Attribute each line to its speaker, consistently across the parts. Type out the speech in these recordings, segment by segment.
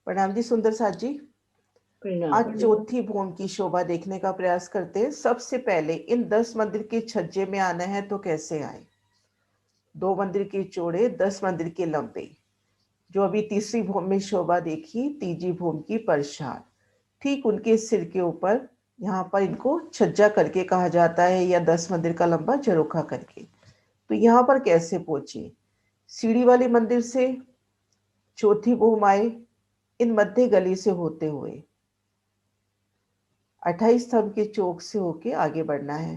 Speaker 1: प्रणाम जी सुंदर साथ जी। आज चौथी भूम की शोभा देखने का प्रयास करते हैं। सबसे पहले इन 10 मंदिर के छज्जे में आना है तो कैसे आए। 2 मंदिर के चौड़े, 10 मंदिर के लंबे। जो अभी तीसरी भूम में शोभा देखी, तीजी भूम की प्रसाद, ठीक उनके सिर के ऊपर यहाँ पर इनको छज्जा करके कहा जाता है, या 10 मंदिर का लंबा झरोखा करके। तो यहाँ पर कैसे पहुंचे। सीढ़ी वाले मंदिर से चौथी भूम आए, इन मध्य गली से होते हुए 28 स्तंभ के चौक से होके आगे बढ़ना है।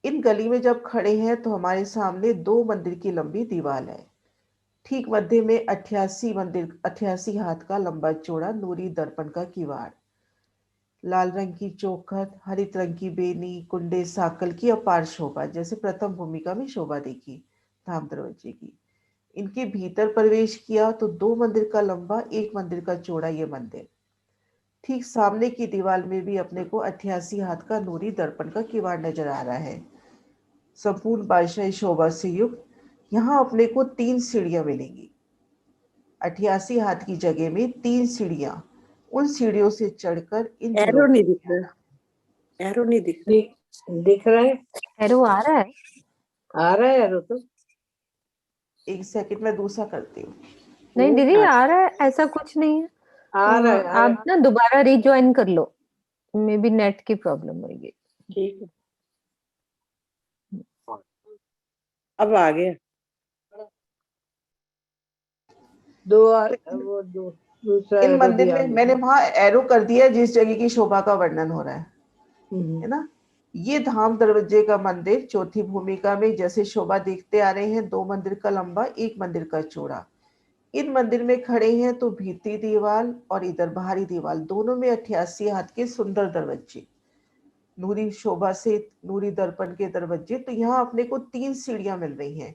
Speaker 1: इन गली में जब खड़े हैं तो हमारे सामने 2 मंदिर की लंबी दीवार है। ठीक मध्य में 88 हाथ का लंबा चौड़ा नूरी दर्पण का किवाड़, लाल रंग की चौखट, हरित रंग की बेनी, कुंडे साकल की अपार शोभा, जैसे प्रथम भूमिका में शोभा देखी धाम दरवाजे की। इनके भीतर प्रवेश किया तो 2 मंदिर का लंबा, 1 मंदिर का चौड़ा ये मंदिर। ठीक सामने की दीवार में भी अपने को 88 हाथ का नूरी दर्पण का किवाड़ नजर आ रहा है, संपूर्ण बादशाही शोभा से युक्त। यहाँ अपने को 3 सीढ़ियां मिलेंगी। 88 हाथ की जगह में 3 सीढ़ियां, उन सीढ़ियों से चढ़कर इन
Speaker 2: एरो नहीं दिख रहा, एरो नहीं दिख रहा।
Speaker 3: दिख रहा है,
Speaker 4: एरो आ रहा है,
Speaker 3: आ रहा है एरो तो।
Speaker 1: एक सेकंड में दूसरा करती हूँ।
Speaker 4: नहीं दीदी आ रहा है, ऐसा कुछ नहीं है।
Speaker 3: आ रहा है,
Speaker 4: आप ना दोबारा रिज्वाइन कर लो, मे बी नेट की प्रॉब्लम होगी।
Speaker 3: ठीक है, अब आ गया। वो दूसरा
Speaker 1: इन
Speaker 3: एरो
Speaker 1: मंदिर में मैंने वहां एरो कर दिया जिस जगह की शोभा का वर्णन हो रहा है ना। ये धाम दरवाजे का मंदिर चौथी भूमिका में जैसे शोभा देखते आ रहे हैं, 2 मंदिर का लंबा, 1 मंदिर का चौड़ा। इन मंदिर में खड़े हैं तो भीतरी दीवार और इधर बाहरी दीवार, दोनों में 88 हाथ के सुंदर दरवाजे, नूरी शोभा से नूरी दर्पण के दरवाजे। तो यहाँ अपने को 3 सीढ़ियां मिल रही हैं।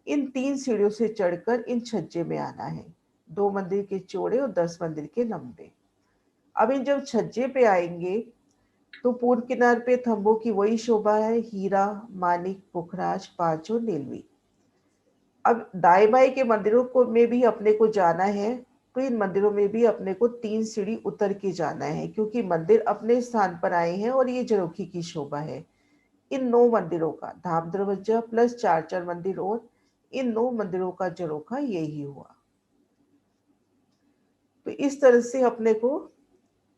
Speaker 1: इन 3 सीढ़ियों से चढ़कर इन छज्जे में आना है, 2 मंदिर के चौड़े और 10 मंदिर के लंबे। अब इन जब छज्जे पे आएंगे तो पूर्व किनार पे थंबों की वही शोभा है, हीरा, मानिक, पुखराज, पांच और नीलवी। अब दाएं बाएं के मंदिरों को में भी अपने को जाना है, तो इन मंदिरों में भी अपने को 3 सीढ़ी उतर के जाना है, क्योंकि मंदिर अपने स्थान पर आए हैं और ये झरोखी की शोभा है। इन 9 मंदिरों का धाम दरवाजा प्लस 4 मंदिर, और इन 9 मंदिरों का झरोखा यही हुआ। तो इस तरह से अपने को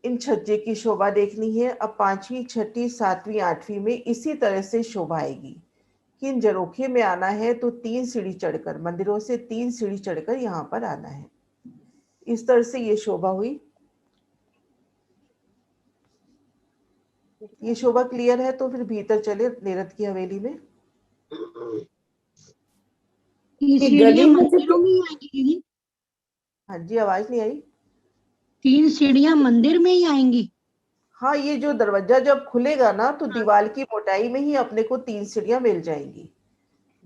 Speaker 1: इन छज्जे की शोभा देखनी है। अब 5वीं, 6ठी, 7वीं, 8वीं में इसी तरह से शोभा आएगी कि इन झरोखे में आना है तो 3 सीढ़ी चढ़कर, मंदिरों से 3 सीढ़ी चढ़कर यहाँ पर आना है। इस तरह से ये शोभा हुई। ये शोभा क्लियर है तो फिर भीतर चले नेरद की हवेली में।
Speaker 5: सीढ़ियां मंदिरों में ही आएंगी दीदी?
Speaker 1: हाँ जी, आवाज नहीं आई।
Speaker 5: 3 सीढ़ियां मंदिर में ही आएंगी?
Speaker 1: हाँ, ये जो दरवाजा जब खुलेगा ना तो दीवार की मोटाई में ही अपने को 3 सीढ़ियां मिल जाएंगी।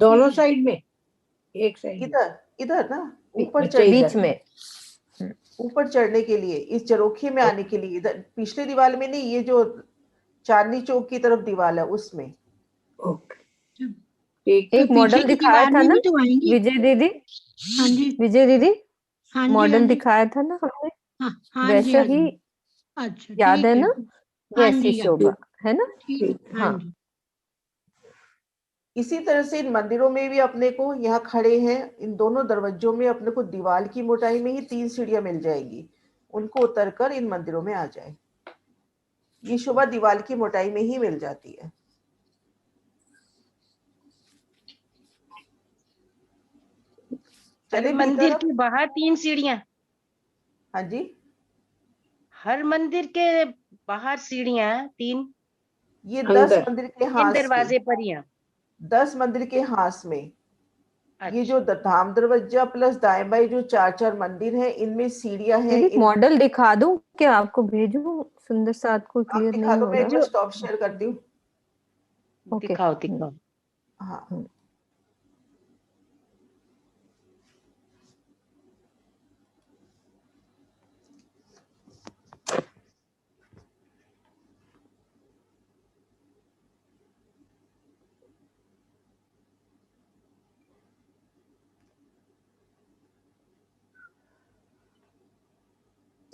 Speaker 3: दोनों साइड में, एक साइड
Speaker 1: इधर इधर ना ऊपर
Speaker 4: बीच में,
Speaker 1: ऊपर चढ़ने के लिए, इस झरोखे में आने के लिए। इधर पिछले दीवार में नहीं, ये जो चांदनी चौक की तरफ दीवार है उसमें।
Speaker 4: एक मॉडल दिखाया था ना विजय दीदी।
Speaker 5: हाँ जी
Speaker 4: विजय दीदी,
Speaker 5: हाँ
Speaker 4: मॉडल दिखाया था ना हमने, वैसे ही
Speaker 5: अच्छा
Speaker 4: याद है ना, वैसी शोभा है ना।
Speaker 5: हाँ।
Speaker 1: इसी तरह से इन मंदिरों में भी अपने को यहाँ खड़े हैं, इन दोनों दरवाजों में अपने को दीवार की मोटाई में ही 3 सीढ़ियां मिल जाएंगी, उनको उतरकर इन मंदिरों में आ जाए। ये शोभा दीवार की मोटाई में ही मिल जाती है।
Speaker 6: हर मंदिर के बाहर 3 सीढ़ियां?
Speaker 1: हाँ जी,
Speaker 6: हर मंदिर के बाहर सीढ़ियां 3?
Speaker 1: ये 10 मंदिर के हाथ
Speaker 6: दरवाजे पर ही
Speaker 1: 10 मंदिर के हाथ में। ये जो धाम दरवाजा प्लस दाएं बाएं जो 4 मंदिर हैं, इनमें सीढ़ियां हैं।
Speaker 4: मॉडल दिखा दूं क्या आपको, भेजूं सुंदर साथ को? क्लियर नहीं हो रहा।
Speaker 1: मैं स्टॉप शेयर कर दूं।
Speaker 6: दिखाओ दिखाओ।
Speaker 1: हाँ,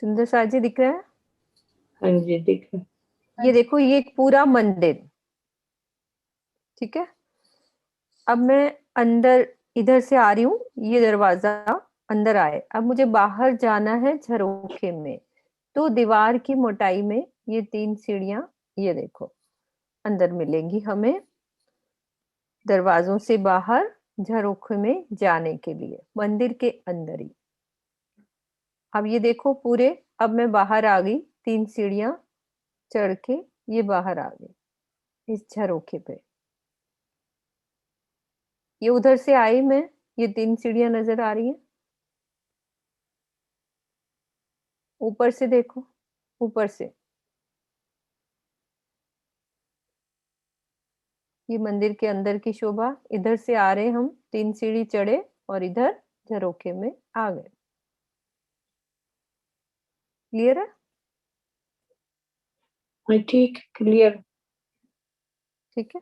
Speaker 4: सुंदर साथ जी दिख रहा है?
Speaker 3: हाँ जी दिख रहा है।
Speaker 4: ये देखो, ये एक पूरा मंदिर, ठीक है। अब मैं अंदर इधर से आ रही हूँ, ये दरवाजा अंदर आए। अब मुझे बाहर जाना है झरोखे में, तो दीवार की मोटाई में ये 3 सीढ़ियां, ये देखो, अंदर मिलेंगी हमें दरवाजों से बाहर झरोखे में जाने के लिए, मंदिर के अंदर ही। अब ये देखो पूरे, अब मैं बाहर आ गई, 3 सीढ़ियां चढ़ के ये बाहर आ गई इस झरोखे पे। ये उधर से आई मैं, ये 3 सीढ़ियां नजर आ रही हैं। ऊपर से देखो, ऊपर से ये मंदिर के अंदर की शोभा। इधर से आ रहे हम, 3 सीढ़ी चढ़े और इधर झरोखे में आ गए। क्लियर है?
Speaker 3: हाँ ठीक, क्लियर।
Speaker 4: ठीक है।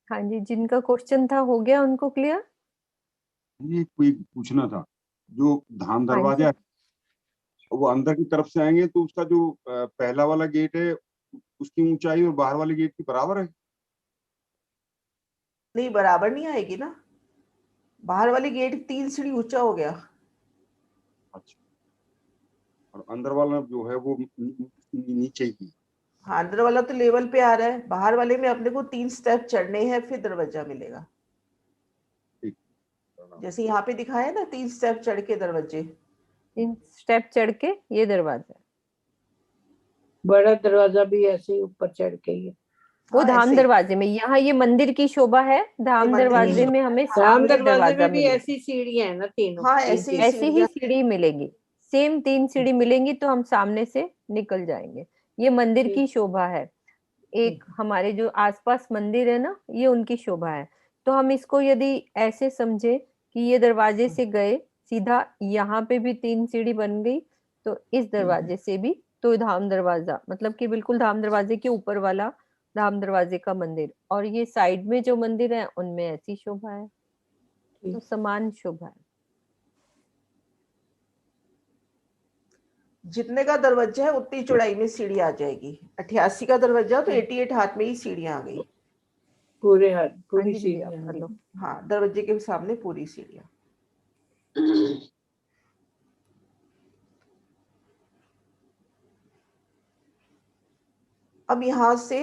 Speaker 4: हाँ जी, जिनका क्वेश्चन था हो गया उनको क्लियर?
Speaker 7: ये कोई पूछना था, जो धाम
Speaker 4: हाँ
Speaker 7: दरवाजा
Speaker 4: जी।
Speaker 7: है वो अंदर की तरफ से आएंगे तो उसका जो पहला वाला गेट है उसकी ऊंचाई और बाहर वाले गेट की बराबर है?
Speaker 1: नहीं, बराबर नहीं आएगी ना। बाहर वाली गेट 3 सीढ़ी ऊंचा हो गया।
Speaker 7: अच्छा, और अंदर वाला जो है वो नीचे ही।
Speaker 1: हाँ, अंदर वाला तो लेवल पे आ रहा है, बाहर वाले में अपने को 3 स्टेप चढ़ने हैं, फिर दरवाजा मिलेगा।
Speaker 7: ठीक।
Speaker 1: जैसे यहाँ पे दिखाया ना, 3 स्टेप चढ़ के दरवाजे।
Speaker 4: 3 स्टेप चढ़ के ये दरवाजा,
Speaker 3: बड़ा दरवाजा भी ऐसे ही ऊपर चढ़ के ही है।
Speaker 4: वो
Speaker 1: हाँ,
Speaker 4: धाम
Speaker 1: ऐसे
Speaker 4: दरवाजे में। यहाँ ये मंदिर की शोभा है, धाम
Speaker 1: मंदिर की
Speaker 4: दरवाजे
Speaker 1: शोभा
Speaker 4: में
Speaker 1: है।
Speaker 4: हमें
Speaker 1: हाँ,
Speaker 3: राम
Speaker 4: सामने
Speaker 3: दरवाजे
Speaker 4: दरवाजा
Speaker 3: में भी
Speaker 4: मिलेगा।
Speaker 3: ऐसी सीढ़ियां है ना, तीनों
Speaker 1: हाँ,
Speaker 3: तीन
Speaker 1: ऐसे ही
Speaker 3: सीढ़ी।
Speaker 4: ऐसे ही
Speaker 1: सीढ़ियां।
Speaker 4: सीढ़ी मिलेंगी, सेम 3 सीढ़ी मिलेंगी तो हम सामने से निकल जाएंगे। ये मंदिर की शोभा है। एक हमारे जो आसपास मंदिर है ना, ये उनकी शोभा है। तो हम इसको यदि ऐसे समझे कि ये दरवाजे से गए सीधा, यहाँ पे भी 3 सीढ़ी बन गई, तो इस दरवाजे से भी, तो धाम दरवाजा मतलब कि बिल्कुल धाम दरवाजे के ऊपर वाला धाम दरवाजे का मंदिर, और ये साइड में जो मंदिर है उनमें ऐसी शोभा है, तो समान शोभा है।
Speaker 1: जितने का दरवाजा है उतनी चौड़ाई में सीढ़ी आ जाएगी। 88 का दरवाजा तो 88 हाथ में ही सीढ़ियां आ गई।
Speaker 3: पूरे हाथ
Speaker 4: हाँ
Speaker 3: पूरी
Speaker 4: जी दीदी, आप
Speaker 3: सीढ़ियां
Speaker 4: कर लो।
Speaker 1: हाँ, दरवाजे के सामने पूरी सीढ़ियां। अब यहां से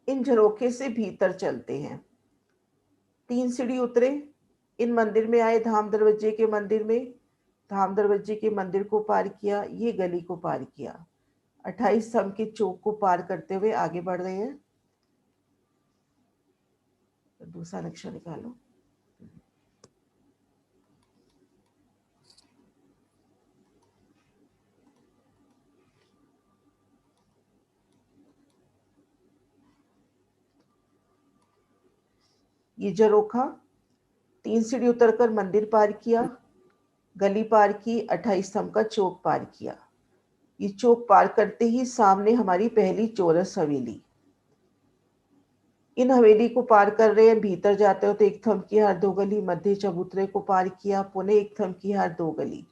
Speaker 1: इन झरोखे से भीतर चलते हैं। 3 सीढ़ी उतरे, इन मंदिर में आए, धाम दरवाजे के मंदिर में। धाम दरवाजे के मंदिर को पार किया, ये गली को पार किया, 28 स्तंभ के चौक को पार करते हुए आगे बढ़ रहे हैं। दूसरा नक्शा निकालो। ये झरोखा, 3 सीढ़ी उतरकर मंदिर पार किया, गली पार की, 28 स्तंभ का चौक पार किया। ये चौक पार करते ही सामने हमारी पहली चौरस हवेली। इन हवेली को पार कर रहे हैं, भीतर जाते हो तो एक थंब की हार 2 गली, मध्य चबूतरे को पार किया, पुणे एक थंब की हार 2 गली,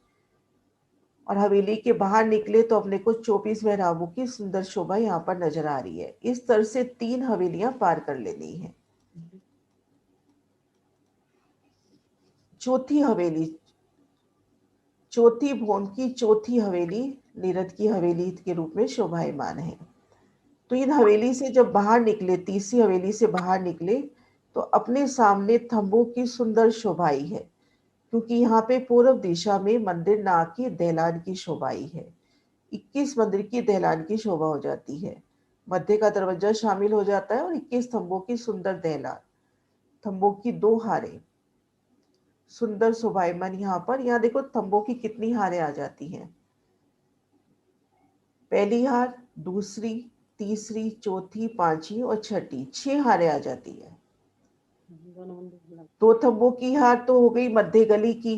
Speaker 1: और हवेली के बाहर निकले तो अपने को 24 मेहराबों की सुंदर शोभा यहाँ पर नजर आ रही है। इस तरह से 3 हवेलियां पार कर लेनी है। चौथी हवेली, चौथी भवन की चौथी हवेली नीरद की हवेली के रूप में शोभायमान है। तो इन हवेली से जब बाहर निकले, तीसरी हवेली से बाहर निकले, तो अपने सामने थंबों की सुंदर शोभाई है, क्योंकि यहाँ पे पूर्व दिशा में मंदिर ना की दहलान की शोभाई है। 21 मंदिर की दहलान की शोभा हो जाती है। मध्य का दरवाजा शामिल हो जाता है और 21 थंबों की सुंदर दहलान, थंबों की 2 हारें, सुंदर शोभायमान। यहाँ देखो थंबों की कितनी हारें आ जाती हैं। पहली हार, दूसरी, तीसरी, चौथी, पांचवी और छठी, 6 हारें आ जाती है। 2 थंबों की हार तो हो गई मध्य गली की,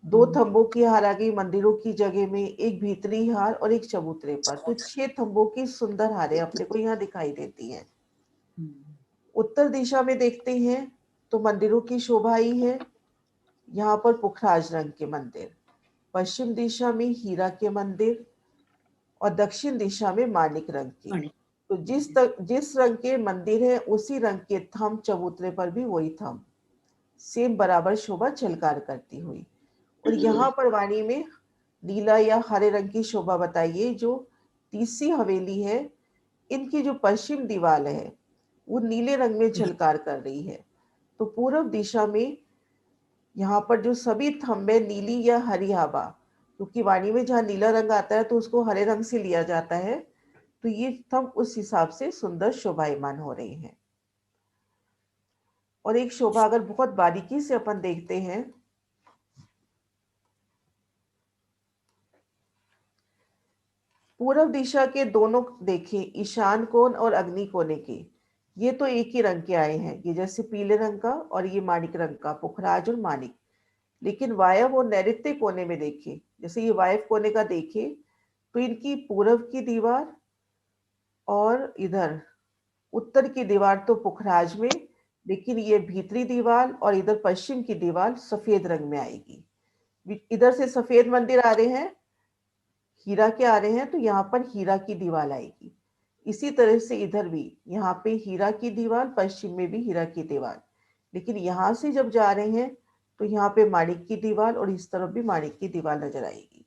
Speaker 1: 2 थंबों की हार आ गई मंदिरों की जगह में, एक भीतरी हार और एक चबूतरे पर। तो 6 थंबों की सुंदर हारें अपने को यहाँ दिखाई देती हैं। उत्तर दिशा में देखते हैं तो मंदिरों की शोभा ही है। यहाँ पर पुखराज रंग के मंदिर, पश्चिम दिशा में हीरा के मंदिर और दक्षिण दिशा में माणिक रंग के।
Speaker 2: माणिक।
Speaker 1: तो जिस रंग के मंदिर है उसी रंग के थंब चबूतरे पर भी वही थंब, सेम बराबर शोभा झलकार करती हुई। और यहाँ पर वाणी में नीला या हरे रंग की शोभा बताइए। जो तीसरी हवेली है, इनकी जो पश्चिम दीवार है वो नीले रंग में झलकार कर रही है। तो पूर्व दिशा में यहाँ पर जो सभी थंब है नीली या हरी आभा, क्योंकि वाणी में जहाँ नीला रंग आता है तो उसको हरे रंग से लिया जाता है, तो ये थंब उस हिसाब से सुंदर शोभायमान हो रहे हैं। और एक शोभा अगर बहुत बारीकी से अपन देखते हैं, पूर्व दिशा के दोनों देखें, ईशान कोण और अग्नि कोने के, ये तो एक ही रंग के आए हैं, ये जैसे पीले रंग का और ये माणिक रंग का, पुखराज और माणिक। लेकिन वायव और नैऋत्य कोने में देखें, जैसे ये वायव कोने का देखें तो इनकी पूर्व की दीवार और इधर उत्तर की दीवार तो पुखराज में, लेकिन ये भीतरी दीवार और इधर पश्चिम की दीवार सफेद रंग में आएगी। इधर से सफेद मंदिर आ रहे हैं, हीरा के आ रहे हैं, तो यहाँ पर हीरा की दीवार आएगी। इसी तरह से इधर भी यहाँ पे हीरा की दीवार, पश्चिम में भी हीरा की दीवार, लेकिन यहाँ से जब जा रहे हैं तो यहाँ पे माणिक की दीवार और इस तरफ भी माणिक की दीवार नजर आएगी।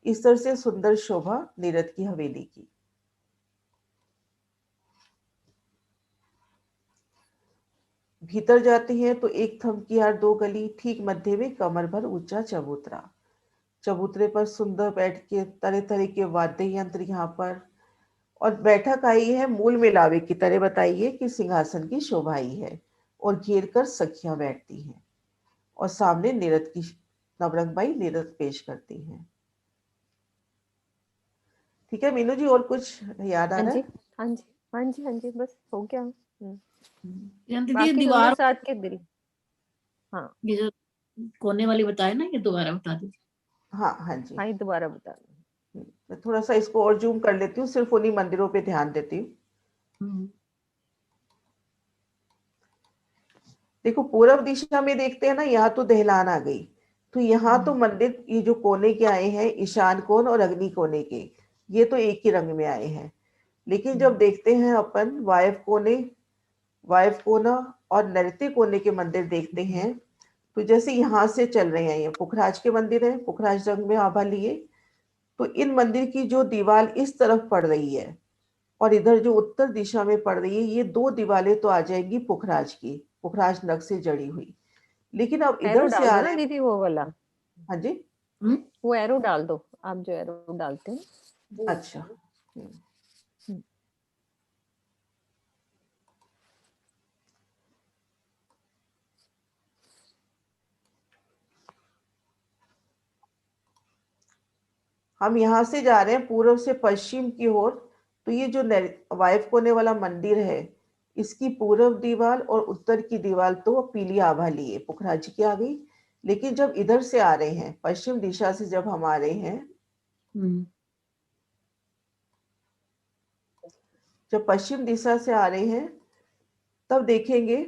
Speaker 1: इस तरह से सुंदर शोभा नीरद की हवेली की। भीतर जाते हैं तो एक थंब की हर 2 गली, ठीक मध्य में कमर भर ऊंचा चबूतरा, चबूतरे पर सुंदर बैठ के तरह तरह के वाद्य यंत्र यहाँ पर, और बैठक आई है मूल मिलावे की तरह बताइए कि सिंहासन की शोभा आई है और घेर कर सखियां बैठती हैं और सामने नीरद की नवरंगबाई नीरद पेश करती हैं। ठीक है मीनू जी, और कुछ याद आ रहा है?
Speaker 4: हाँ जी हाँ जी हाँ जी, बस हो गया।
Speaker 8: दीदी
Speaker 4: बाकी
Speaker 8: दीवार
Speaker 4: दोनों साथ के दिल। हाँ
Speaker 8: ये जो कोने वाली बताए ना, ये दोबारा बता दीजिए।
Speaker 1: हाँ हाँ जी,
Speaker 4: हाँ, ये दोबारा बता दो।
Speaker 1: मैं थोड़ा सा इसको और जूम कर लेती हूँ, सिर्फ उन्हीं मंदिरों पे ध्यान देती हूँ। देखो पूर्व दिशा में देखते हैं ना, यहाँ तो दहलान आ गई, तो यहाँ तो मंदिर ये जो कोने के आए हैं, ईशान कोण और अग्नि कोने के, ये तो एक ही रंग में आए हैं। लेकिन जब देखते हैं अपन वायव कोना और नैऋत्य कोने के मंदिर देखते हैं, तो जैसे यहाँ से चल रहे हैं, ये पुखराज के मंदिर है, पुखराज रंग में आभा लिए, तो इन मंदिर की जो दीवार इस तरफ पड़ रही है और इधर जो उत्तर दिशा में पड़ रही है, ये 2 दीवारें तो आ जाएंगी पुखराज की, पुखराज नग से जड़ी हुई। लेकिन अब इधर से आ रहे हैं
Speaker 4: दीदी वो वाला।
Speaker 1: हाँ जी,
Speaker 4: वो एरो डाल दो, आप जो एरो डालते हैं।
Speaker 1: अच्छा हम यहाँ से जा रहे हैं पूर्व से पश्चिम की ओर, तो ये जो वायव कोने वाला मंदिर है, इसकी पूर्व दीवार और उत्तर की दीवार तो पीली आभा लिए पुखराज की आ गई। लेकिन जब इधर से आ रहे हैं, पश्चिम दिशा से जब हम आ रहे हैं, जब पश्चिम दिशा से आ रहे हैं, तब देखेंगे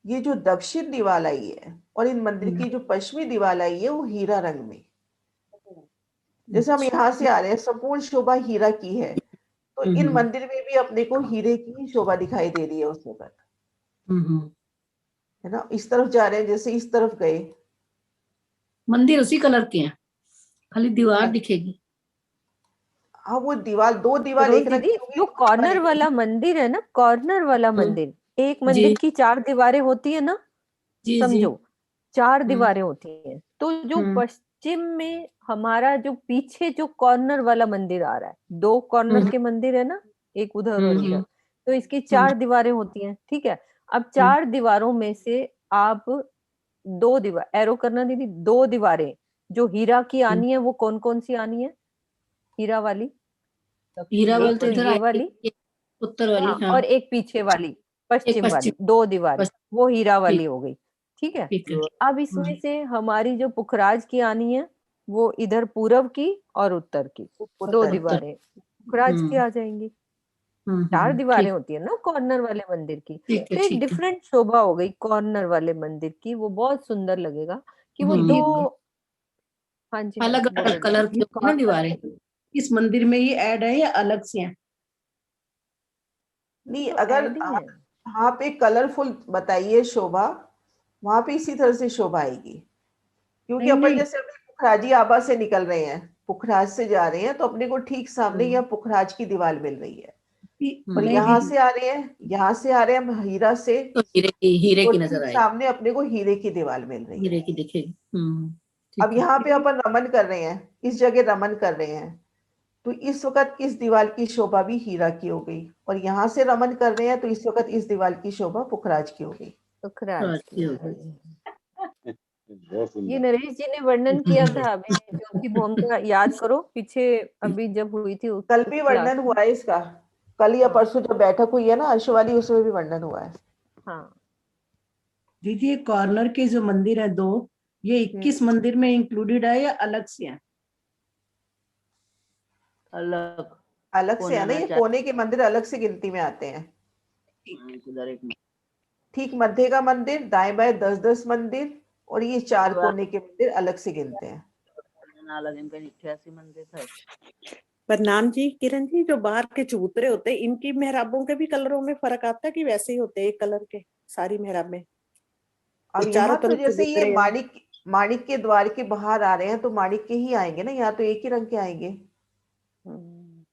Speaker 1: ये जो दक्षिण दीवार आई है और इन मंदिर की जो पश्चिमी दीवार आई है वो हीरा रंग में, जैसे हम यहाँ से आ रहे हैं, संपूर्ण शोभा हीरा की है, तो इन मंदिर में भी अपने को हीरे की शोभा दिखाई दे रही है उस वक्त, है ना। इस तरफ जा रहे हैं, जैसे इस तरफ गए,
Speaker 8: मंदिर उसी कलर के हैं, खाली दीवार दिखेगी।
Speaker 1: हाँ वो दीवार, 2 दीवार एक रंग की
Speaker 4: जो कॉर्नर वाला मंदिर है ना, कॉर्नर वाला मंदिर, एक मंदिर की 4 दीवारें होती है ना, समझो 4 दीवारें होती हैं। तो जो पश्चिम में हमारा जो पीछे जो कॉर्नर वाला मंदिर आ रहा है, 2 कॉर्नर के मंदिर है ना, एक उधर और इधर, तो इसकी 4 दीवारें होती हैं। ठीक है, अब 4 दीवारों में से आप 2 दीवार एरो करना दीदी, 2 दीवारें जो हीरा की आनी है, वो कौन कौन सी आनी है? हीरा वाली,
Speaker 8: हीरा वाली तो
Speaker 4: ये
Speaker 8: इधर
Speaker 4: वाली,
Speaker 8: उत्तर वाली,
Speaker 4: हाँ, और एक पीछे वाली पश्चिम वाली, 2 दीवारें वो हीरा वाली हो गई। ठीक है, अब इसमें से हमारी जो पुखराज की आनी है, वो इधर पूरब की और उत्तर की 2 दीवारें पुखराज की आ जाएंगी। चार दीवारें
Speaker 8: ठीक
Speaker 4: होती है ना कॉर्नर वाले मंदिर की,
Speaker 8: ठीक
Speaker 4: तो
Speaker 8: है
Speaker 4: एक
Speaker 8: ठीक है।
Speaker 4: डिफरेंट शोभा हो गई कॉर्नर वाले मंदिर की, वो बहुत सुंदर लगेगा कि वो
Speaker 8: ये
Speaker 4: दो। हाँ जी, हाँ
Speaker 8: अलग
Speaker 4: जी, बोलो
Speaker 8: अलग कलर
Speaker 4: दीदी।
Speaker 8: की होती है ना दीवारें, इस मंदिर में ये ऐड है या अलग से है?
Speaker 1: नहीं,
Speaker 4: तो
Speaker 1: अगर
Speaker 4: ऐड ही है।
Speaker 1: वहां पे कलरफुल बताइए शोभा, वहां पे इसी तरह से शोभा आएगी। क्योंकि
Speaker 8: नहीं
Speaker 1: अपन
Speaker 8: नहीं,
Speaker 1: जैसे अभी पुखराजी आबा से निकल रहे हैं, पुखराज से जा रहे हैं, तो अपने को ठीक सामने यहाँ पुखराज की दीवार मिल रही है। और
Speaker 8: नहीं
Speaker 1: यहाँ
Speaker 8: दीदी,
Speaker 1: से आ रहे हैं, यहाँ से आ रहे हैं हम हीरा से,
Speaker 8: तो हीरे
Speaker 1: तो
Speaker 8: की
Speaker 1: ठीक
Speaker 8: नजर आएगी,
Speaker 1: सामने अपने को हीरे की दीवार मिल रही है।
Speaker 8: हीरे की दिखेगी।
Speaker 1: अब
Speaker 8: ठीक है।
Speaker 1: यहाँ पे अपन रमन कर रहे हैं, इस जगह रमन कर रहे हैं, तो इस वक्त इस दीवार की शोभा भी हीरा की हो गई। और यहाँ से रमन कर रहे हैं, तो इस वक्त इस दीवार की शोभा पुखराज की हो गई।
Speaker 4: पुखराज की
Speaker 8: अच्छी
Speaker 4: हो
Speaker 8: हो गई।
Speaker 4: गई।
Speaker 7: बहुत
Speaker 4: ये
Speaker 7: सुंदर।
Speaker 4: नरेश जी ने वर्णन किया था अभी ज्योति भौम का, याद करो पीछे अभी जब हुई थी उस
Speaker 1: कल भी
Speaker 4: क्लास
Speaker 1: वर्णन
Speaker 4: में।
Speaker 1: हुआ है इसका, कल या
Speaker 4: हाँ
Speaker 1: परसों जब बैठक हुई है ना अर्श वाली, उसमें भी वर्णन हुआ है।
Speaker 4: हाँ।
Speaker 8: दीदी ये कॉर्नर के जो मंदिर है दो, ये 21 मंदिर में इंक्लूडेड है या अलग से है?
Speaker 3: अलग
Speaker 1: अलग से है ना, ये कोने के मंदिर अलग से गिनती में आते हैं।
Speaker 3: इधर एक
Speaker 1: ठीक मध्य का मंदिर, दाएं बाएं 10-10 मंदिर, और ये 4 कोने के मंदिर अलग से गिनते हैं।
Speaker 3: अलग इनका 88 मंदिर था।
Speaker 2: पर नाम जी, किरण जी, जो बाहर के चबूतरे होते हैं इनकी मेहराबों के भी कलरों में फर्क आता है कि वैसे ही होते हैं एक कलर के सारी मेहराबें?
Speaker 1: अब
Speaker 2: ये चारों
Speaker 1: यहाँ तो
Speaker 2: तरफ
Speaker 1: जैसे ये
Speaker 2: चबूतरे हैं।
Speaker 1: माणिक के द्वार के बाहर आ रहे हैं, तो माणिक के ही आएंगे ना, यहाँ तो एक ही रंग के आएंगे।
Speaker 2: हम्म,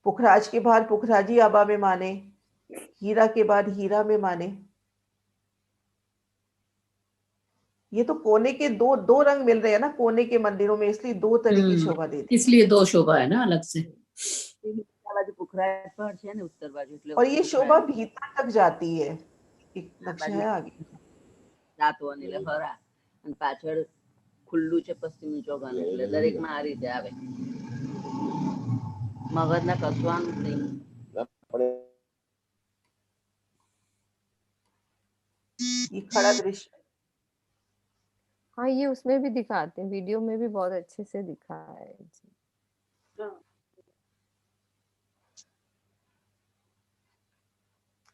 Speaker 1: पुखराज के बाहर पुखराजी आबा में माने, हीरा के बाद हीरा में माने। ये तो कोने के दो दो रंग मिल रहे हैं ना कोने के मंदिरों में, इसलिए दो तरह की शोभा दे दी।
Speaker 8: इसलिए दो शोभा है ना अलग से।
Speaker 3: बाजू पुखराज पर છે ને उत्तर बाजू એટલે
Speaker 1: और ये शोभा भीतर तक जाती है। एक नक्शा है आगे,
Speaker 3: સાતવાની એટલે હરા અને પાછળ ખુલ્લું છે પશ્ચિમી ચોગાન એટલે દરેકમાં આ રીતે આવે. મગજના કસવાનું જ નહીં.
Speaker 1: ये खड़ा दृश्य।
Speaker 4: हाँ, ये उसमें भी दिखाते हैं, वीडियो में भी बहुत अच्छे से दिखाया है जी।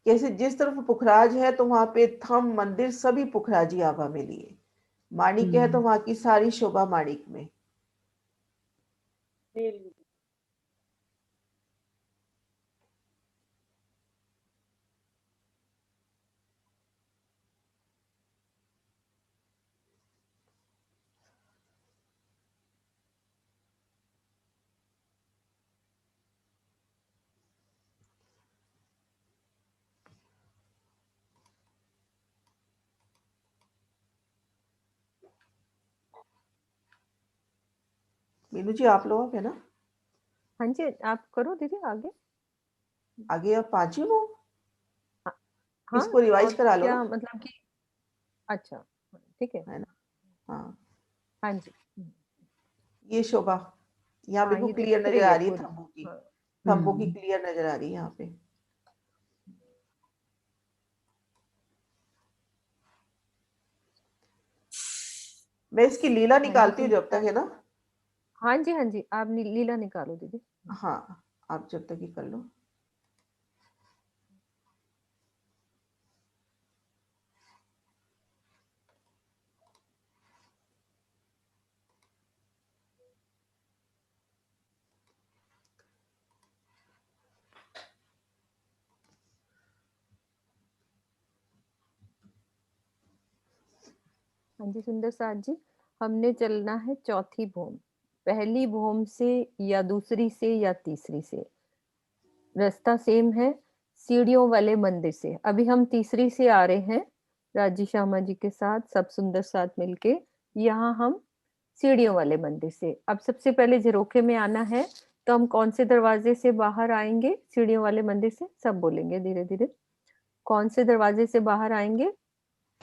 Speaker 1: कैसे जिस तरफ पुखराज है तो वहां पे थम मंदिर सभी पुखराजी आभा में लिए, माणिक है तो वहां की सारी शोभा माणिक में। मीनू जी आप लोग है ना,
Speaker 4: हाँ जी, आप करो दीदी आगे।
Speaker 1: आगे अब 5 हो,
Speaker 4: हाँ,
Speaker 1: इसको रिवाइज
Speaker 4: और
Speaker 1: करा लो
Speaker 4: क्या
Speaker 1: ना,
Speaker 4: मतलब कि अच्छा, ठीक है।
Speaker 1: है ना। हाँ,
Speaker 4: हाँ जी।
Speaker 1: ये शोभा यहाँ
Speaker 4: हाँ,
Speaker 1: बिल्कुल
Speaker 4: ये
Speaker 1: क्लियर
Speaker 4: दिख
Speaker 1: नजर
Speaker 4: रही
Speaker 1: आ
Speaker 4: है
Speaker 1: रही है,
Speaker 4: पूरी।
Speaker 1: थंबों की,
Speaker 4: हाँ,
Speaker 1: थंबों की क्लियर नजर आ रही है यहाँ पे। मैं इसकी लीला
Speaker 4: हाँ जी,
Speaker 1: निकालती हूँ
Speaker 4: तो
Speaker 1: जब तक, है ना।
Speaker 4: हाँ जी, हाँ जी, आप लीला निकालो दीदी।
Speaker 1: हाँ, आप जब तक ही कर लो।
Speaker 4: हाँ जी, सुंदर साथ जी, हमने चलना है चौथी भूम, पहली भूम से या दूसरी से या तीसरी से, रास्ता सेम है, सीढ़ियों वाले मंदिर से। अभी हम तीसरी से आ रहे हैं राजी श्यामा जी के साथ, सब सुंदर साथ मिलके। यहाँ हम सीढ़ियों वाले मंदिर से, अब सबसे पहले झरोखे में आना है, तो हम कौन से दरवाजे से बाहर आएंगे सीढ़ियों वाले मंदिर से, सब बोलेंगे धीरे धीरे। कौन से दरवाजे से बाहर आएंगे?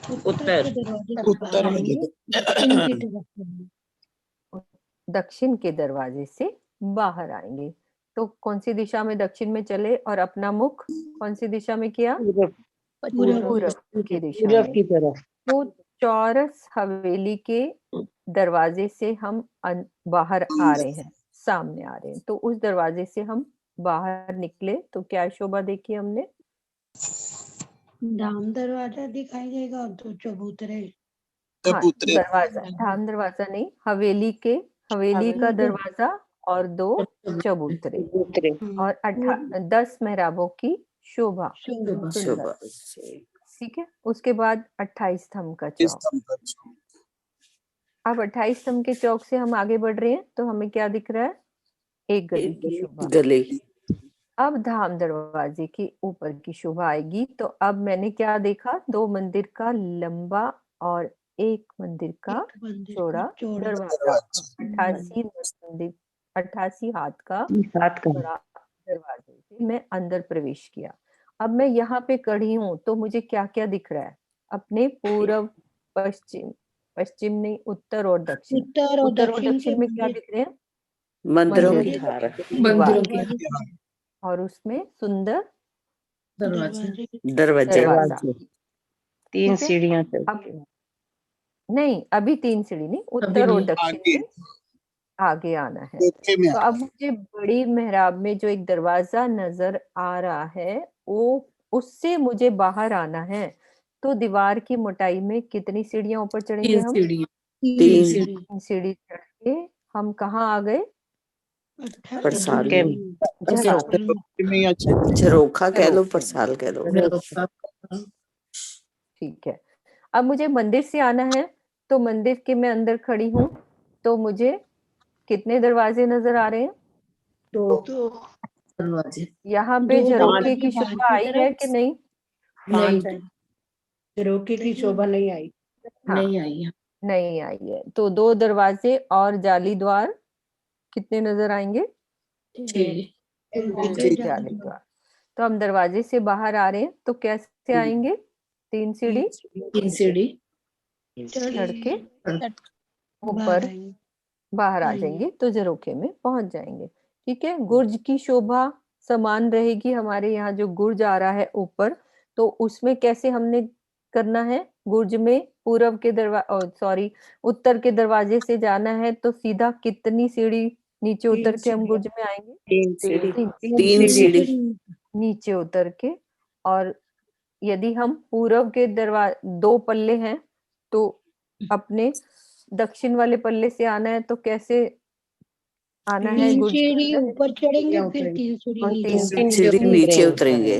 Speaker 8: उत्तर
Speaker 5: के दरवाजे से
Speaker 2: उत्तर
Speaker 5: बाहर
Speaker 2: में
Speaker 5: आएंगे,
Speaker 2: दीदी।
Speaker 5: दक्षिण की तरफ से।
Speaker 4: दक्षिण के दरवाजे से बाहर आएंगे। तो कौन सी दिशा में दक्षिण में चले और अपना मुख कौन सी दिशा में किया? पूरब की दिशा
Speaker 3: पूरब
Speaker 4: में।
Speaker 3: की तरफ.
Speaker 4: तो चौरस हवेली के दरवाजे से हम बाहर आ रहे हैं, सामने आ रहे हैं, तो उस दरवाजे से हम बाहर निकले तो क्या शोभा देखी हमने?
Speaker 5: धाम दरवाजा दिखाई देगा और 2 चबूतरे।
Speaker 4: हाँ, दरवाजा, धाम दरवाजा नहीं, हवेली का दरवाजा और 2 चबूतरे और 10 मेहराबों की शोभा। सुंदर। ठीक है, उसके बाद 28 स्तंभ का चौक। अब 28 स्तंभ के चौक से हम आगे बढ़ रहे हैं तो हमें क्या दिख रहा है? एक गली की शोभा। अब धाम दरवाजे के ऊपर की शोभा आएगी तो अब मैंने क्या देखा? 2 मंदिर का लंबा और 1 मंदिर का चौड़ा दरवाजा। 88 हाथ का बड़ा दरवाजे से मैं अंदर प्रवेश किया। अब मैं यहाँ पे खड़ी हूँ तो मुझे क्या क्या दिख रहा है? अपने पूर्व, पश्चिम नहीं, उत्तर और दक्षिण। उत्तर और दक्षिण में क्या दिख रहे हैं?
Speaker 9: मंदिरों की धारा,
Speaker 8: मंदिरों की
Speaker 4: और उसमें सुंदर
Speaker 6: दरवाजा। 3 सीढ़ियां चढ़
Speaker 4: नहीं, अभी 3 सीढ़ी नहीं, उत्तर और दक्षिण में आगे आना है। तो अब मुझे बड़ी मेहराब में जो एक दरवाजा नजर आ रहा है वो, उससे मुझे बाहर आना है। तो दीवार की मोटाई में कितनी सीढ़ियां ऊपर चढ़ेंगे हम? 3 सीढ़ी चढ़ के हम कहाँ आ गए?
Speaker 9: परसाल
Speaker 4: झरोखे।
Speaker 9: झरोखा कह लो, परसाल कह लो।
Speaker 4: ठीक है, अब मुझे मंदिर से आना है तो मंदिर के मैं अंदर खड़ी हूँ तो मुझे कितने दरवाजे नजर आ रहे हैं?
Speaker 8: 2 दरवाजे।
Speaker 4: यहाँ पे झरोखे की शोभा आई है कि नहीं?
Speaker 8: नहीं, झरोखे की शोभा नहीं आई।
Speaker 4: हाँ, नहीं आई है। तो 2 दरवाजे और जाली द्वार कितने नजर आएंगे?
Speaker 8: 6
Speaker 4: जाली द्वार। तो हम दरवाजे से बाहर आ रहे हैं तो कैसे आएंगे? 3 सीढ़ी चढ़ के ऊपर बाहर आ जाएंगे तो झरोखे में पहुंच जाएंगे। ठीक है, गुर्ज की शोभा समान रहेगी। हमारे यहाँ जो गुर्ज आ रहा है ऊपर, तो उसमें कैसे हमने करना है? गुर्ज में पूर्व के उत्तर के दरवाजे से जाना है तो सीधा कितनी सीढ़ी नीचे उतर के हम गुर्ज में आएंगे?
Speaker 9: 3 सीढ़ी
Speaker 4: नीचे उतर के। और यदि हम पूर्व के 2 पल्ले हैं तो अपने दक्षिण वाले पल्ले से आना है तो कैसे आना है?
Speaker 5: 3
Speaker 4: गुर्ज के
Speaker 5: सीढ़ी
Speaker 4: अंदर
Speaker 5: ऊपर चढ़ेंगे फिर 3 सीढ़ी
Speaker 4: और
Speaker 5: नीचे।
Speaker 4: 3
Speaker 9: सीढ़ी नीचे उतरेंगे।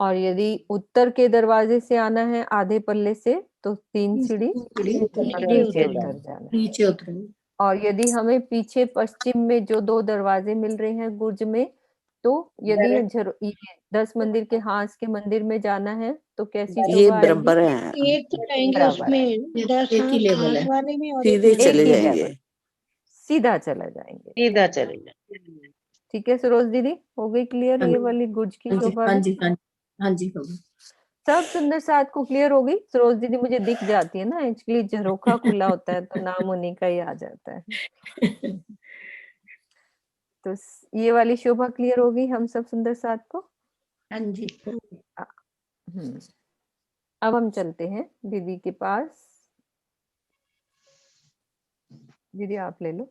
Speaker 4: और यदि उत्तर के दरवाजे से आना है आधे पल्ले से तो 3 सीढ़ी नीचे उतर जाना है। और यदि हमें पीछे पश्चिम में जो 2 दरवाजे मिल रहे हैं गुर्ज में, तो यदि 10 मंदिर के हांस के मंदिर में जाना है तो कैसी
Speaker 9: ये
Speaker 4: शोभा आएगी?
Speaker 9: बराबर है,
Speaker 5: एक चढ़ाएंगे उसमें 10 हाथ वाले में और
Speaker 9: सीधे चले जाएंगे।
Speaker 4: सीधा चला जाएंगे।
Speaker 6: सीधा चलेगा।
Speaker 4: ठीक है सरोज दीदी, हो गई क्लियर ये वाली गुर्ज की शोभा?
Speaker 8: हाँ जी
Speaker 4: सब सुंदर साथ को क्लियर हो गई? सरोज दीदी मुझे दिख जाती है ना, एक्चुअली झरोखा खुला होता है तो नाम उन्हीं का ही आ जाता है। तो ये वाली शोभा क्लियर हो गई हम सब सुंदर साथ को?
Speaker 8: हाँ जी।
Speaker 4: अब हम चलते हैं दीदी के पास। दीदी आप ले लो।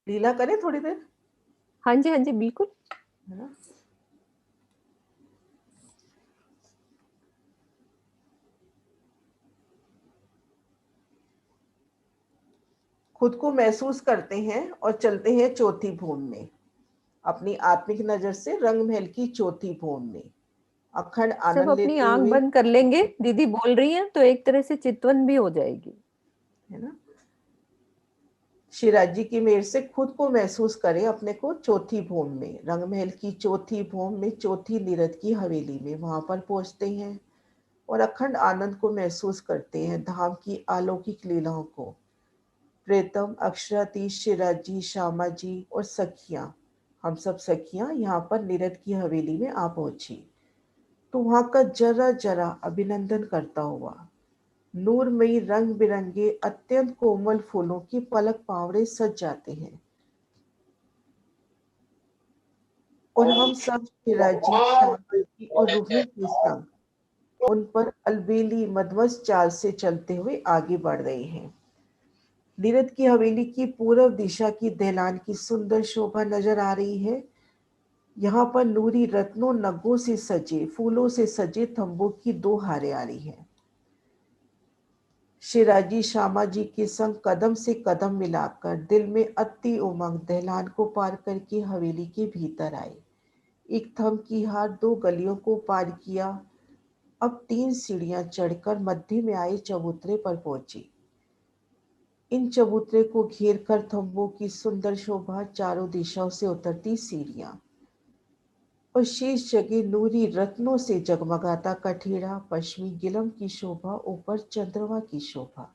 Speaker 1: लीला करें थोड़ी देर?
Speaker 4: हाँ जी बिल्कुल।
Speaker 1: है ना? खुद को महसूस करते हैं और चलते हैं चौथी भूमि में। अपनी आत्मिक नजर से रंग महल की चौथी भूमि में अखंड
Speaker 4: सब
Speaker 1: आनंद
Speaker 4: अपनी
Speaker 1: लेते
Speaker 4: आंख
Speaker 1: हुए,
Speaker 4: बंद कर लेंगे, दीदी बोल रही हैं तो एक तरह से चितवन भी हो जाएगी,
Speaker 1: है ना? शिवराज जी की मेहर से खुद को महसूस करें अपने को चौथी भूमि में, रंग महल की चौथी भूमि में, चौथी नीरद की हवेली में। वहां पर पहुंचते हैं और अखंड आनंद को महसूस करते हैं, धाम की अलौकिक लीलाओं को। प्रीतम, अक्षराती, शिवराज जी, श्यामा जी और सखियां, हम सब सखियां यहाँ पर नीरद की हवेली में आ पहुंची तो वहां का जरा जरा अभिनंदन करता हुआ नूरमयी रंग बिरंगे अत्यंत कोमल फूलों की पलक पावड़े सज जाते हैं और हम सब शिवराजी, श्यामा जी और रूही के संग उन पर अलबेली मदमस्त चाल से चलते हुए आगे बढ़ रहे हैं। नीरद की हवेली की पूर्व दिशा की दैलान की सुंदर शोभा नजर आ रही है। यहाँ पर नूरी रत्नों नगों से सजे, फूलों से सजे थंबों की 2 हारें आ रही हैं। शिराजी श्यामा जी के संग कदम से कदम मिलाकर दिल में अति उमंग दहलान को पार करके हवेली के भीतर आए। एक थंब की हार 2 गलियों को पार किया। अब 3 सीढ़ियां चढ़कर मध्य में आए चबूतरे पर पहुंची। इन चबूतरे को घेर कर थंबों की सुंदर शोभा, चारों दिशाओं से उतरती सीढ़ियां और शेष जगह नूरी रत्नों से जगमगाता कठेड़ा, पश्चिमी गिलम की शोभा, ऊपर चंद्रमा की शोभा।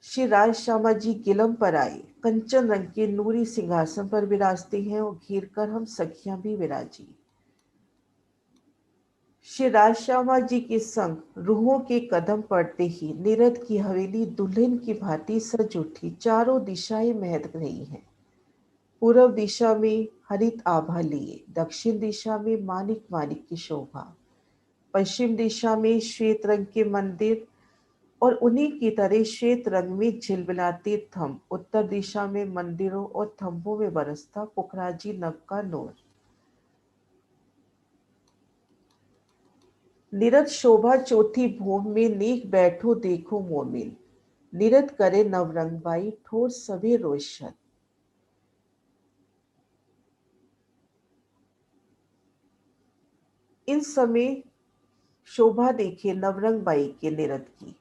Speaker 1: श्री राज श्यामा जी गिलम पर आए, कंचन रंग के नूरी सिंहासन पर विराजते हैं और घेर कर हम सखियां भी विराजी। श्री राज श्यामा जी के संग रूहों के कदम पड़ते ही नीरद की हवेली दुल्हन की भांति सज उठी। चारों दिशाएं महक रही हैं। पूर्व दिशा में हरित आभा लिए, दक्षिण दिशा में मानिक मानिक की शोभा, पश्चिम दिशा में श्वेत रंग के मंदिर और उन्हीं की तरह श्वेत रंग में झिलमिलाते थंब, उत्तर दिशा में मंदिरों और थंबों में बरसता पुखराजी नभ का नूर। नीरद शोभा चौथी भूमि में नेक बैठो देखो मोमिन, नीरद करे नवरंग बाई ठोर सभी रोशन। इन समय शोभा देखे नवरंग बाई के नीरद की।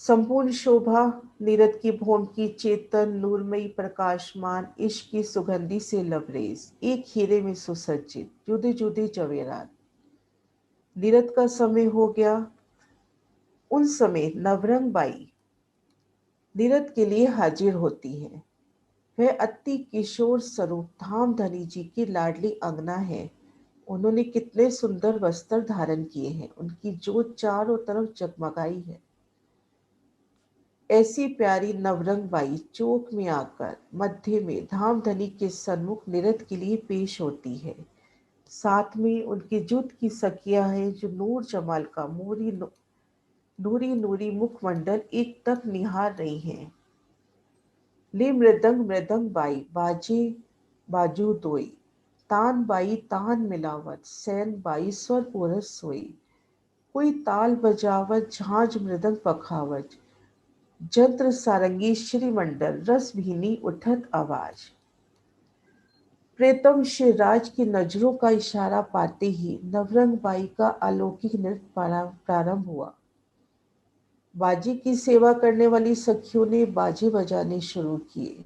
Speaker 1: संपूर्ण शोभा नीरद की भौम की चेतन नूरमयी प्रकाशमान इश्क की सुगंधी से लबरेज, एक हीरे में सुसज्जित जुदे जुदे जवेरात। नीरद का समय हो गया। उन समय नवरंग बाई नीरद के लिए हाजिर होती है। वह अति किशोर स्वरूप धामधनी जी की लाडली अंगना है। उन्होंने कितने सुंदर वस्त्र धारण किए हैं, उनकी जोत चारों तरफ जगमगाई है। ऐसी प्यारी नवरंग बाई चौक में आकर मध्य में धामधनी के सन्मुख नीरद के लिए पेश होती है। साथ में उनके जुट की सखियां हैं जो नूर जमाल का नूरी नूरी मुखमंडल एक तक निहार रही हैं। ले मृदंग मृदंग बाई बाजे बाजू दोई, तान बाई तान मिलावत सैन बाई स्वर पोरस सोई, कोई ताल बजावत झांझ मृदंग पखावत, जंत्र सारंगी श्रीमंडल रस भीनी उठत आवाज। प्रीतम शिवराज की नजरों का इशारा पाते ही नवरंग बाई का अलौकिक नृत्य प्रारंभ हुआ। बाजी की सेवा करने वाली सखियों ने बाजे बजाने शुरू किए।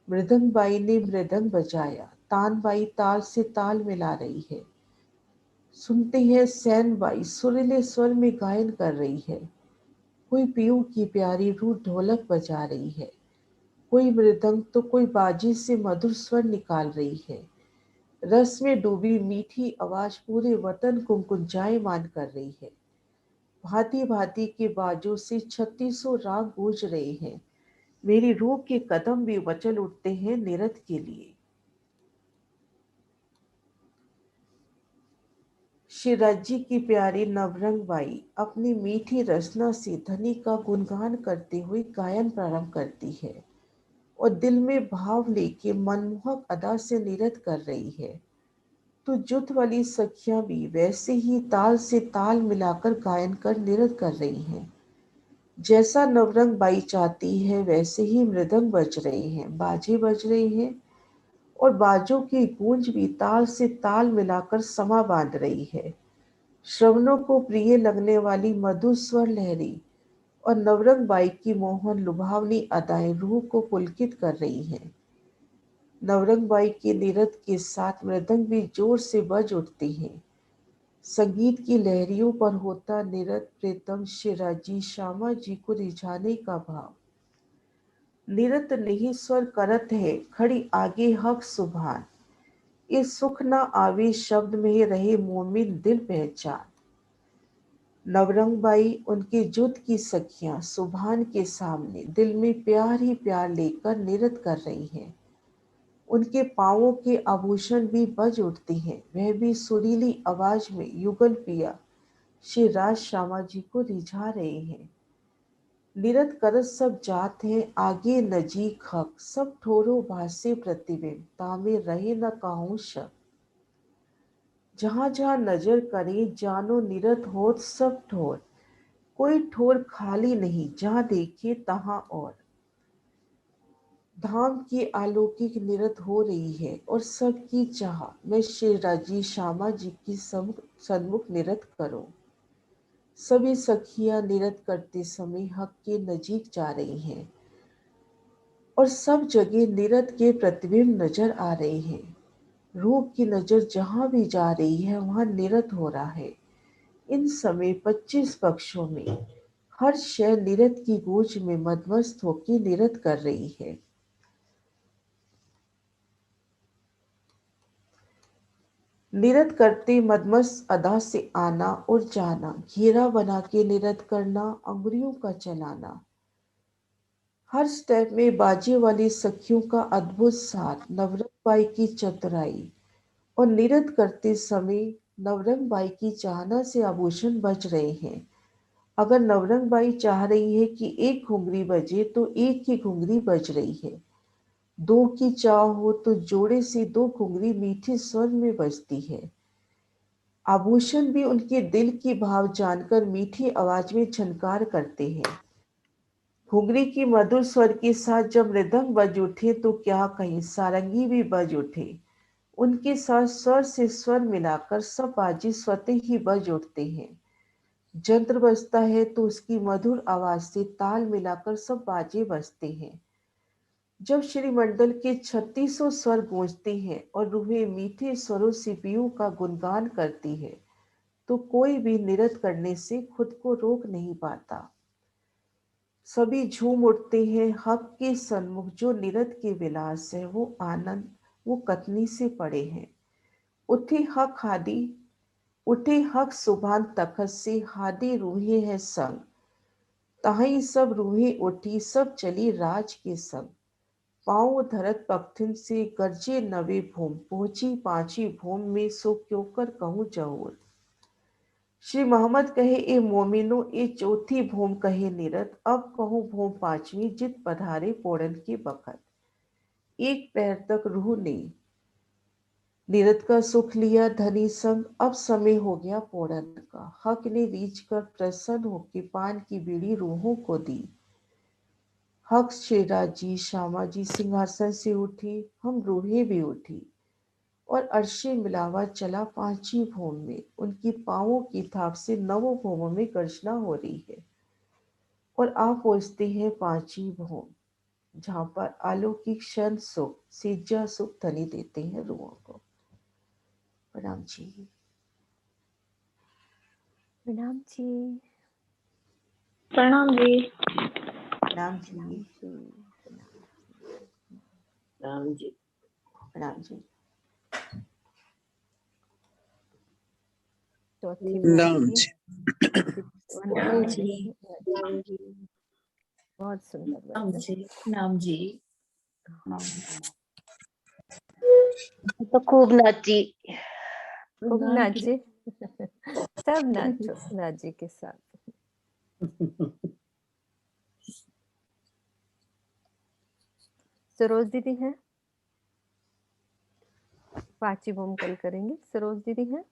Speaker 1: मृदंग बाई ने मृदंग बजाया, तान बाई ताल से ताल मिला रही है। सुनते हैं सैन बाई सुरीले स्वर में गायन कर रही है। कोई पीयू की प्यारी रूह ढोलक बजा रही है, कोई मृदंग तो कोई बाजी से मधुर स्वर निकाल रही है। रस में डूबी मीठी आवाज पूरे वतन को गुंजायमान कर रही है। भांति भांति के बाजों से 3600 राग गूंज रहे हैं। मेरी रूह के कदम भी मचल उठते हैं नीरद के लिए। शिराजी की प्यारी नवरंग बाई अपनी मीठी रचना से धनी का गुणगान करते हुए गायन प्रारंभ करती है और दिल में भाव लेके मनमोहक अदा से नीरद कर रही है। तो जुट वाली सखियां भी वैसे ही ताल से ताल मिलाकर गायन कर नीरद कर रही हैं। जैसा नवरंग बाई चाहती है वैसे ही मृदंग बज रहे हैं, बाजे बज रहे हैं और बाजों की गूंज भी ताल से ताल मिलाकर समा बांध रही है। श्रवणों को प्रिय लगने वाली मधुर स्वर लहरी और नवरंग बाई की मोहन लुभावनी अदाएं रूह को पुलकित कर रही हैं। नवरंग बाई के नीरद के साथ मृदंग भी जोर से बज उठती हैं। संगीत की लहरियों पर होता नीरद प्रीतम शिराजी श्यामा जी को रिझाने का भाव। नीरद नहीं स्वर करत है खड़ी आगे हक सुभान, इस सुख न आवे शब्द में रहे मोमिन दिल पहचान। नवरंग बाई उनके जुट की सखियां सुभान के सामने दिल में प्यार ही प्यार लेकर नीरद कर रही हैं। उनके पांवों के आभूषण भी बज उठते हैं, वह भी सुरीली आवाज में युगल पिया श्री राज श्यामा जी को रिझा रहे हैं। निरत करत सब जात हैं आगे नजीक हक, सब ठोरो भासे प्रतिबिंब, तामे रहे न काहू शक। जहां जहां नजर करे जानो निरत होत सब ठोर, कोई ठोर खाली नहीं जहां देखे तहां और। धाम की अलौकिक निरत हो रही है और सबकी चाह मैं श्री राजी श्यामा जी की सन्मुख निरत करो। सभी सखियां निरत करते समय हक के नजीक जा रही हैं और सब जगह निरत के प्रतिबिंब नजर आ रहे हैं। रूप की नजर जहां भी जा रही है वहां निरत हो रहा है। इन समय 25 पक्षों में हर शय निरत की गूंज में मदमस्त होकर निरत कर रही है। निरत करते मदमस्त अदा से आना और जाना, घेरा बना के निरत करना, अंगुरियों का चलाना। हर स्टेप में बाजे वाली सखियों का अद्भुत साथ, नवरंग बाई की चतुराई और निरत करते समय नवरंग बाई की चाहना से आभूषण बज रहे हैं। अगर नवरंग बाई चाह रही है कि एक घुंघरी बजे तो एक ही घुंघरी बज रही है। दो की चाह हो तो जोड़े से दो घुंघरी मीठे स्वर में बजती है। आभूषण भी उनके दिल की भाव जानकर मीठी आवाज में झनकार करते हैं। घुंघरी की मधुर स्वर के साथ जब मृदंग बज उठे तो क्या कहीं सारंगी भी बज उठे। उनके साथ स्वर से स्वर मिलाकर सब बाजे स्वतः ही बज उठते हैं। यंत्र बजता है तो उसकी मधुर आवाज से ताल मिलाकर सब बाजे बजते हैं। जब श्रीमंडल के 3600 स्वर गूंजते हैं और रूहें मीठे स्वरों से पीयू का गुणगान करती है तो कोई भी निरत करने से खुद को रोक नहीं पाता। सभी झूम उठते हैं हक के सन्मुख। जो निरत के विलास है वो आनंद वो कतनी से पड़े हैं। उठे हक हादी उठे हक सुभान तखत से, हादी रूहे हैं संग। ताही सब रूहें उठी सब चली राज के संग। पाँव धरत पगथिन से गरजे नवे भूम, पहुंची पांची भूम में सो क्यों कर कहूँ जहूर। श्री मोहम्मद कहे ए मोमिनो ए चौथी भूम कहे निरत, अब कहूँ भूम पांचवी जित पधारे पोड़न के बखत। एक पैर तक रूह ने निरत का सुख लिया धनी संग, अब समय हो गया पोड़न का। हक ने रीझ कर प्रसन्न होकर पान की बीड़ी रूहों को दी। हक शेरा जी श्यामा जी सिंहासन से उठी, हम रूहें भी उठी और अर्शे मिलावा चला पांची भूम में। उनकी पांवों की थाप से नवों भूमों में गर्जना हो रही है और आप पहुंचते हैं पांची भूम जहां पर अलौकिक क्षण सुख सिज्जा सुख धनी देते हैं रूहों को। प्रणाम जी।
Speaker 4: प्रणाम जी।
Speaker 6: प्रणाम जी।
Speaker 1: प्रणाम जी।
Speaker 6: राम जी।
Speaker 1: प्रणाम जी।
Speaker 4: चौथी
Speaker 9: राम
Speaker 4: भूमि
Speaker 9: जी।
Speaker 4: बहुत सुंदर
Speaker 5: नाम
Speaker 4: बच्चा।
Speaker 5: जी नाम जी
Speaker 6: तो खूब नाची।
Speaker 4: खूब नाचे सब नाचो राजी के साथ। सरोज दीदी हैं, पांची भूम कल करेंगे। सरोज दीदी हैं।